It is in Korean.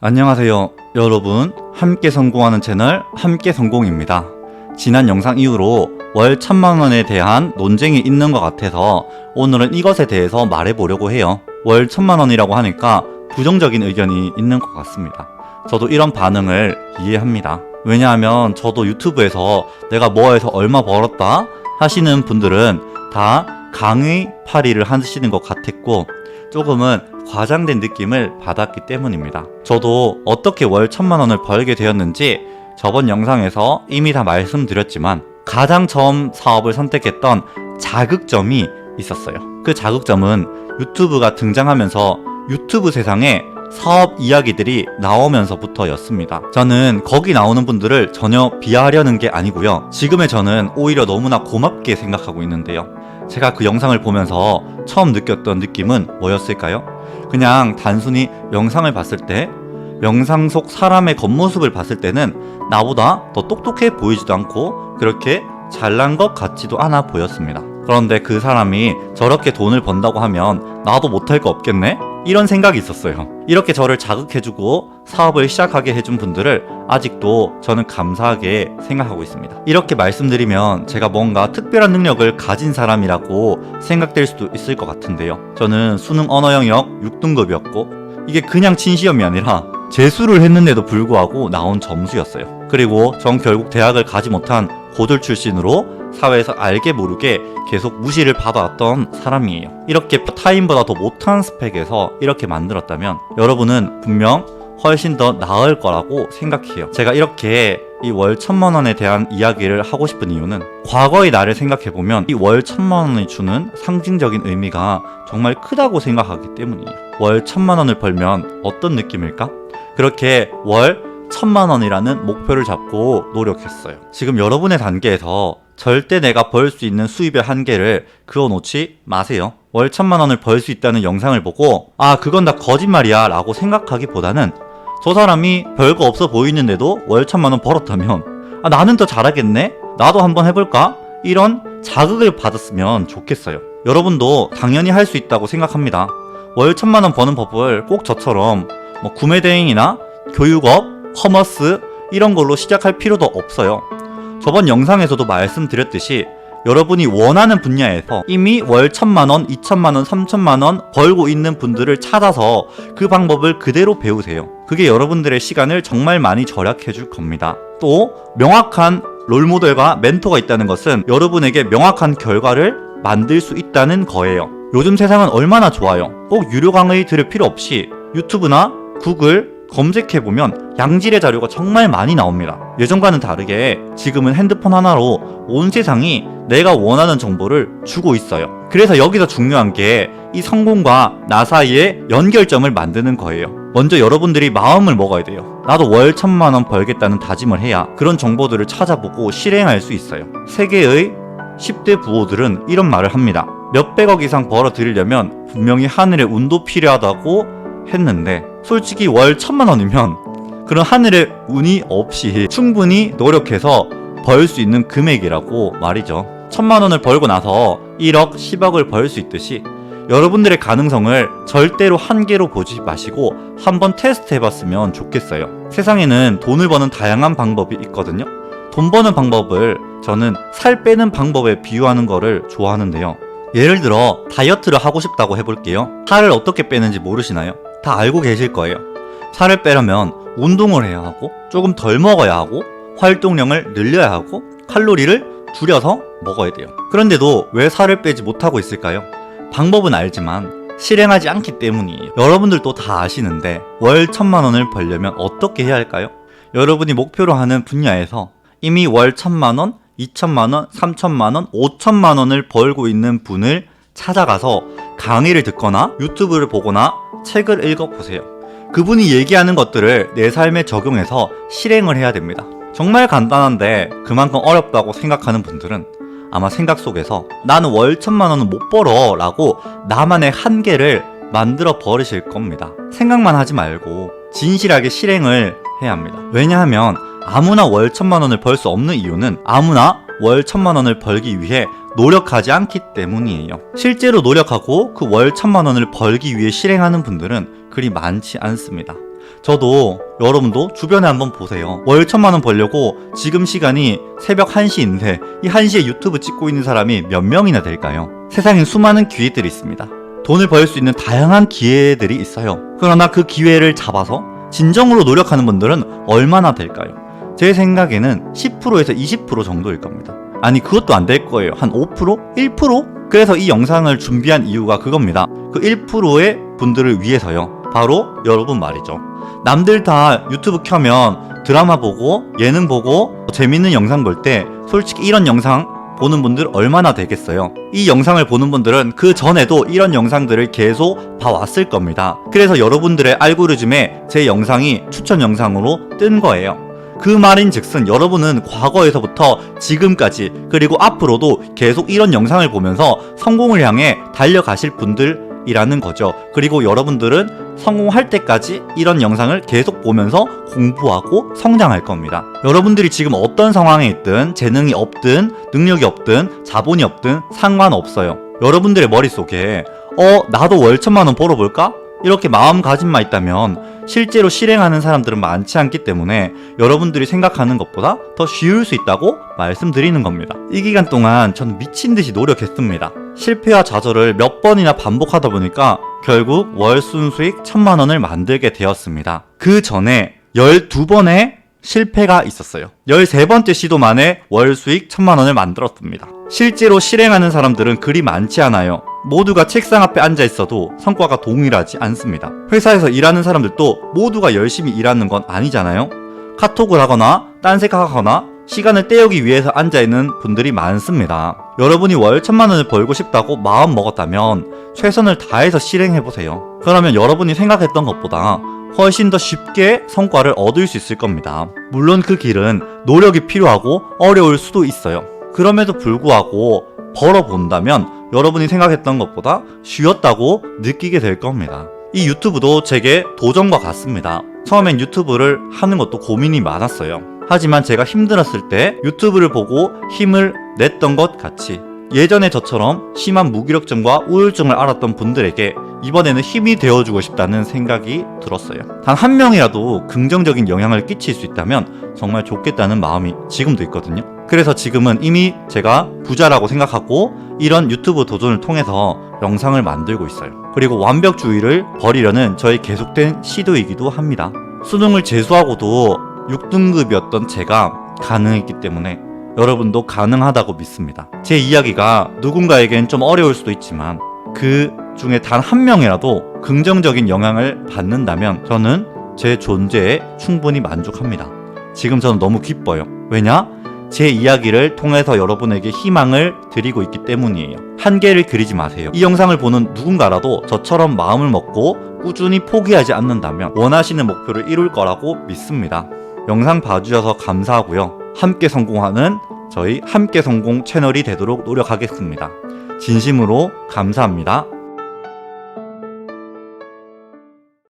안녕하세요 여러분, 함께 성공하는 채널 함께성공입니다. 지난 영상 이후로 월 1000만원에 대한 논쟁이 있는 것 같아서 오늘은 이것에 대해서 말해보려고 해요. 월 1000만원이라고 하니까 부정적인 의견이 있는 것 같습니다. 저도 이런 반응을 이해합니다. 왜냐하면 저도 유튜브에서 내가 뭐해서 얼마 벌었다 하시는 분들은 다 강의 파리를 하시는 것 같았고 조금은 과장된 느낌을 받았기 때문입니다. 저도 어떻게 월 1000만원을 벌게 되었는지 저번 영상에서 이미 다 말씀드렸지만 가장 처음 사업을 선택했던 자극점이 있었어요. 그 자극점은 유튜브가 등장하면서 유튜브 세상에 사업 이야기들이 나오면서부터였습니다. 저는 거기 나오는 분들을 전혀 비하하려는 게 아니고요. 지금의 저는 오히려 너무나 고맙게 생각하고 있는데요. 제가 그 영상을 보면서 처음 느꼈던 느낌은 뭐였을까요? 그냥 단순히 영상을 봤을 때 영상 속 사람의 겉모습을 봤을 때는 나보다 더 똑똑해 보이지도 않고 그렇게 잘난 것 같지도 않아 보였습니다. 그런데 그 사람이 저렇게 돈을 번다고 하면 나도 못할 거 없겠네? 이런 생각이 있었어요. 이렇게 저를 자극해주고 사업을 시작하게 해준 분들을 아직도 저는 감사하게 생각하고 있습니다. 이렇게 말씀드리면 제가 뭔가 특별한 능력을 가진 사람이라고 생각될 수도 있을 것 같은데요. 저는 수능 언어 영역 6등급이었고 이게 그냥 친 시험이 아니라 재수를 했는데도 불구하고 나온 점수였어요. 그리고 전 결국 대학을 가지 못한 고졸 출신으로 사회에서 알게 모르게 계속 무시를 받아왔던 사람이에요. 이렇게 타인보다 더 못한 스펙에서 이렇게 만들었다면 여러분은 분명 훨씬 더 나을 거라고 생각해요. 제가 이렇게 이 월 1000만원에 대한 이야기를 하고 싶은 이유는 과거의 나를 생각해보면 이 월 1000만원이 주는 상징적인 의미가 정말 크다고 생각하기 때문이에요. 월 1000만원을 벌면 어떤 느낌일까? 그렇게 월 1000만원이라는 목표를 잡고 노력했어요. 지금 여러분의 단계에서 절대 내가 벌 수 있는 수입의 한계를 그어놓지 마세요. 월 1000만원을 벌 수 있다는 영상을 보고 아 그건 다 거짓말이야 라고 생각하기보다는 저 사람이 별거 없어 보이는데도 월 1000만원 벌었다면 아 나는 더 잘하겠네? 나도 한번 해볼까? 이런 자극을 받았으면 좋겠어요. 여러분도 당연히 할 수 있다고 생각합니다. 월 1000만원 버는 법을 꼭 저처럼 구매 대행이나 교육업, 커머스 이런 걸로 시작할 필요도 없어요. 저번 영상에서도 말씀드렸듯이 여러분이 원하는 분야에서 이미 월 1000만원, 2000만원, 3000만원 벌고 있는 분들을 찾아서 그 방법을 그대로 배우세요. 그게 여러분들의 시간을 정말 많이 절약해 줄 겁니다. 또 명확한 롤모델과 멘토가 있다는 것은 여러분에게 명확한 결과를 만들 수 있다는 거예요. 요즘 세상은 얼마나 좋아요. 꼭 유료 강의 들을 필요 없이 유튜브나 구글 검색해보면 양질의 자료가 정말 많이 나옵니다. 예전과는 다르게 지금은 핸드폰 하나로 온 세상이 내가 원하는 정보를 주고 있어요. 그래서 여기서 중요한 게 이 성공과 나 사이의 연결점을 만드는 거예요. 먼저 여러분들이 마음을 먹어야 돼요. 나도 월 1000만원 벌겠다는 다짐을 해야 그런 정보들을 찾아보고 실행할 수 있어요. 세계의 10대 부호들은 이런 말을 합니다. 몇백억 이상 벌어들이려면 분명히 하늘의 운도 필요하다고 했는데 솔직히 월 1000만원이면 그런 하늘의 운이 없이 충분히 노력해서 벌 수 있는 금액이라고 말이죠. 1000만원을 벌고 나서 1억, 10억을 벌 수 있듯이 여러분들의 가능성을 절대로 한계로 보지 마시고 한번 테스트 해봤으면 좋겠어요. 세상에는 돈을 버는 다양한 방법이 있거든요. 돈 버는 방법을 저는 살 빼는 방법에 비유하는 거를 좋아하는데요. 예를 들어 다이어트를 하고 싶다고 해볼게요. 살을 어떻게 빼는지 모르시나요? 다 알고 계실 거예요. 살을 빼려면 운동을 해야 하고 조금 덜 먹어야 하고 활동량을 늘려야 하고 칼로리를 줄여서 먹어야 돼요. 그런데도 왜 살을 빼지 못하고 있을까요? 방법은 알지만 실행하지 않기 때문이에요. 여러분들도 다 아시는데 월 1000만원을 벌려면 어떻게 해야 할까요? 여러분이 목표로 하는 분야에서 이미 월 1000만원, 2000만원, 3000만원, 5000만원을 벌고 있는 분을 찾아가서 강의를 듣거나 유튜브를 보거나 책을 읽어보세요. 그분이 얘기하는 것들을 내 삶에 적용해서 실행을 해야 됩니다. 정말 간단한데 그만큼 어렵다고 생각하는 분들은 아마 생각 속에서 나는 월 1000만원은 못 벌어 라고 나만의 한계를 만들어 버리실 겁니다. 생각만 하지 말고 진실하게 실행을 해야 합니다. 왜냐하면 아무나 월 1000만원을 벌 수 없는 이유는 아무나 월 1000만원을 벌기 위해 노력하지 않기 때문이에요. 실제로 노력하고 그 월 1000만원을 벌기 위해 실행하는 분들은 그리 많지 않습니다. 저도 여러분도 주변에 한번 보세요. 월 1,000만원 벌려고 지금 시간이 새벽 1시인데 이 1시에 유튜브 찍고 있는 사람이 몇 명이나 될까요? 세상에 수많은 기회들이 있습니다. 돈을 벌 수 있는 다양한 기회들이 있어요. 그러나 그 기회를 잡아서 진정으로 노력하는 분들은 얼마나 될까요? 제 생각에는 10%에서 20% 정도일 겁니다. 아니 그것도 안 될 거예요. 한 5%? 1%? 그래서 이 영상을 준비한 이유가 그겁니다. 그 1%의 분들을 위해서요. 바로 여러분 말이죠. 남들 다 유튜브 켜면 드라마 보고 예능 보고 재밌는 영상 볼 때 솔직히 이런 영상 보는 분들 얼마나 되겠어요. 이 영상을 보는 분들은 그 전에도 이런 영상들을 계속 봐왔을 겁니다. 그래서 여러분들의 알고리즘에 제 영상이 추천 영상으로 뜬 거예요. 그 말인 즉슨 여러분은 과거에서부터 지금까지 그리고 앞으로도 계속 이런 영상을 보면서 성공을 향해 달려가실 분들이라는 거죠. 그리고 여러분들은 성공할 때까지 이런 영상을 계속 보면서 공부하고 성장할 겁니다. 여러분들이 지금 어떤 상황에 있든 재능이 없든 능력이 없든 자본이 없든 상관없어요. 여러분들의 머릿속에 나도 월 1,000만원 벌어볼까? 이렇게 마음가짐만 있다면 실제로 실행하는 사람들은 많지 않기 때문에 여러분들이 생각하는 것보다 더 쉬울 수 있다고 말씀드리는 겁니다. 이 기간 동안 저는 미친듯이 노력했습니다. 실패와 좌절을 몇 번이나 반복하다 보니까 결국 월 순수익 1,000만원을 만들게 되었습니다. 그 전에 12번의 실패가 있었어요. 13번째 시도 만에 월 수익 1,000만원을 만들었습니다. 실제로 실행하는 사람들은 그리 많지 않아요. 모두가 책상 앞에 앉아 있어도 성과가 동일하지 않습니다. 회사에서 일하는 사람들도 모두가 열심히 일하는 건 아니잖아요. 카톡을 하거나 딴 생각하거나 시간을 때우기 위해서 앉아있는 분들이 많습니다. 여러분이 월 1,000만원을 벌고 싶다고 마음 먹었다면 최선을 다해서 실행해보세요. 그러면 여러분이 생각했던 것보다 훨씬 더 쉽게 성과를 얻을 수 있을 겁니다. 물론 그 길은 노력이 필요하고 어려울 수도 있어요. 그럼에도 불구하고 벌어본다면 여러분이 생각했던 것보다 쉬웠다고 느끼게 될 겁니다. 이 유튜브도 제게 도전과 같습니다. 처음엔 유튜브를 하는 것도 고민이 많았어요. 하지만 제가 힘들었을 때 유튜브를 보고 힘을 냈던 것 같이 예전에 저처럼 심한 무기력증과 우울증을 앓았던 분들에게 이번에는 힘이 되어주고 싶다는 생각이 들었어요. 단 한 명이라도 긍정적인 영향을 끼칠 수 있다면 정말 좋겠다는 마음이 지금도 있거든요. 그래서 지금은 이미 제가 부자라고 생각하고 이런 유튜브 도전을 통해서 영상을 만들고 있어요. 그리고 완벽주의를 버리려는 저의 계속된 시도이기도 합니다. 수능을 재수하고도 6등급이었던 제가 가능했기 때문에 여러분도 가능하다고 믿습니다. 제 이야기가 누군가에겐 좀 어려울 수도 있지만 그 중에 단 한 명이라도 긍정적인 영향을 받는다면 저는 제 존재에 충분히 만족합니다. 지금 저는 너무 기뻐요. 왜냐? 제 이야기를 통해서 여러분에게 희망을 드리고 있기 때문이에요. 한계를 그리지 마세요. 이 영상을 보는 누군가라도 저처럼 마음을 먹고 꾸준히 포기하지 않는다면 원하시는 목표를 이룰 거라고 믿습니다. 영상 봐주셔서 감사하고요. 함께 성공하는 저희 함께 성공 채널이 되도록 노력하겠습니다. 진심으로 감사합니다.